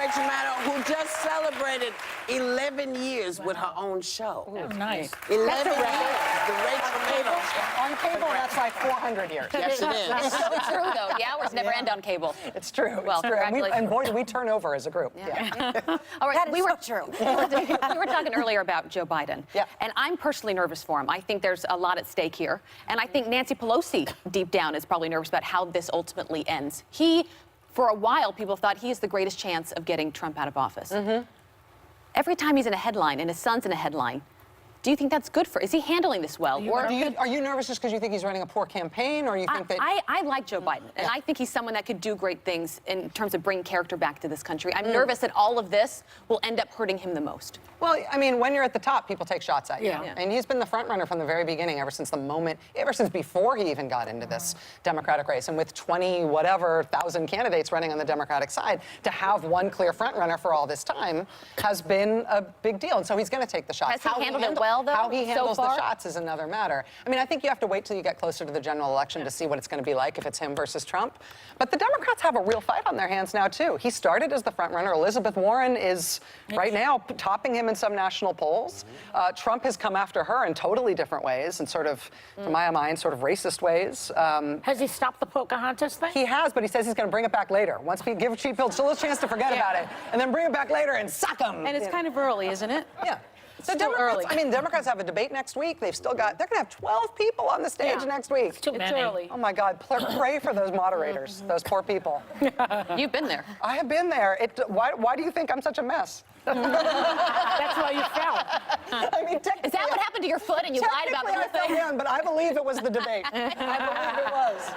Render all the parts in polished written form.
Rachel Maddow, who just celebrated 11 years with her own show. Oh, nice. 11 That's a years. record. The Rachel Maddow. On cable, that's like 400 years. Yes, it is. It's so true, though. The hours never end on cable. It's true. Well, it's true. congratulations. And boy, do we turn over as a group. Yeah. All right, That is so true. we were talking earlier about Joe Biden. Yeah. And I'm personally nervous for him. I think there's a lot at stake here. And I think Nancy Pelosi, deep down, is probably nervous about how this ultimately ends. For a while, people thought he is the greatest chance of getting Trump out of office. Every time he's in a headline and his son's in a headline, do you think that's good for? Is he handling this well? Are you nervous just because you think he's running a poor campaign, or you think that? I like Joe Biden, and I think he's someone that could do great things in terms of bringing character back to this country. I'm nervous that all of this will end up hurting him the most. Well, I mean, when you're at the top, people take shots at you. Yeah. And he's been the front runner from the very beginning, ever since before he even got into this Democratic race. And with 20-whatever-thousand candidates running on the Democratic side, to have one clear front runner for all this time has been a big deal. And so he's going to take the shots. Has he handled it well, though, How he handles so far? the shots is another matter. I mean, I think you have to wait till you get closer to the general election to see what it's going to be like if it's him versus Trump. But the Democrats have a real fight on their hands now, too. He started as the front runner. Elizabeth Warren is right now topping him in some national polls. Trump has come after her in totally different ways and sort of, to my mind, sort of racist ways. Has he stopped the Pocahontas thing? He has, but he says he's going to bring it back later. Once we give Chief Fields a little chance to forget about it, and then bring it back later and suck him. And it's kind of early, isn't it? Yeah. So still early. Democrats have a debate next week. They're going to have 12 people on the stage next week. It's too many. early. Oh my God, pray for those moderators, those poor people. You've been there. I have been there. Why do you think I'm such a mess? That's why you fell. I mean, Is that what happened to your foot and you lied about the whole I fell thing? down, but I believe it was the debate. I believe it was.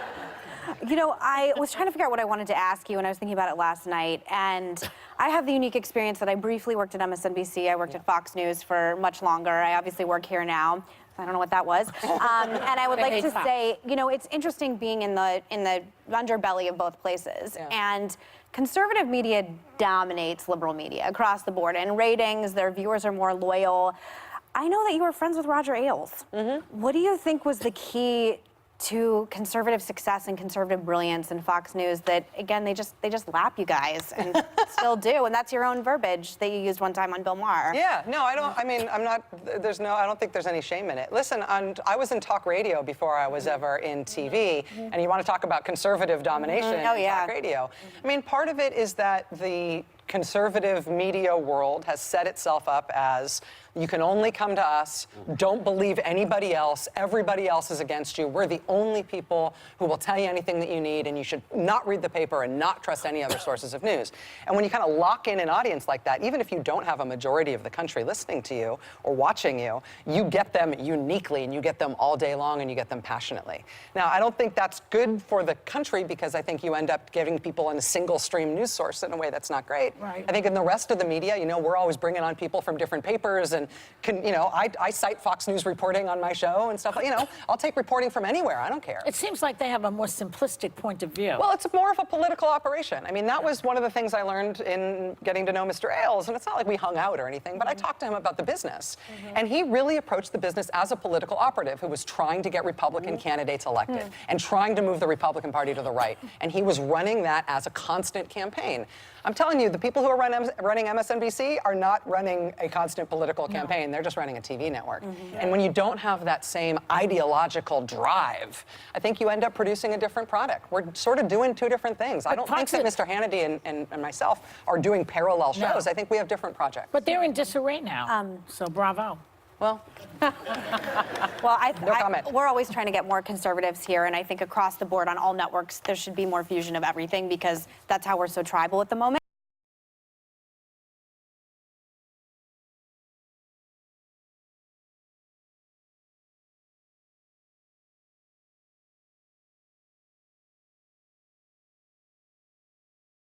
You know, I was trying to figure out what I wanted to ask you, and I was thinking about it last night. And I have the unique experience that I briefly worked at MSNBC. I worked at Fox News for much longer. I obviously work here now. I don't know what that was. And I would like to say, you know, it's interesting being in the underbelly of both places. Yeah. And conservative media dominates liberal media across the board. In ratings, their viewers are more loyal. I know that you were friends with Roger Ailes. What do you think was the key to conservative success and conservative brilliance in Fox News that, again, they just lap you guys and still do? And that's your own verbiage that you used one time on Bill Maher. Yeah, no, I don't, I mean, I don't think there's any shame in it. Listen, I was in talk radio before I was ever in TV, and you want to talk about conservative domination in talk radio. I mean, part of it is that the conservative media world has set itself up as, you can only come to us, don't believe anybody else, everybody else is against you, we're the only people who will tell you anything that you need, and you should not read the paper and not trust any other sources of news. And when you kind of lock in an audience like that, even if you don't have a majority of the country listening to you or watching you, you get them uniquely, and you get them all day long, and you get them passionately. Now, I don't think that's good for the country, because I think you end up giving people in a single stream news source in a way that's not great. Right. I think in the rest of the media, you know, we're always bringing on people from different papers, and I cite Fox News reporting on my show and stuff. You know, I'll take reporting from anywhere. I don't care. It seems like they have a more simplistic point of view. Well, it's more of a political operation. I mean, that was one of the things I learned in getting to know Mr. Ailes, and it's not like we hung out or anything, but I talked to him about the business. And he really approached the business as a political operative who was trying to get Republican candidates elected and trying to move the Republican Party to the right. And he was running that as a constant campaign. I'm telling you, the people who are running MSNBC are not running a constant political campaign. They're just running a TV network. And when you don't have that same ideological drive, I think you end up producing a different product. We're sort of doing two different things. I don't think that Mr. Hannity and myself are doing parallel shows. I think we have different projects. But they're in disarray now, so bravo. Well, Well, no comment. We're always trying to get more conservatives here, and I think across the board on all networks, there should be more fusion of everything, because that's how we're so tribal at the moment.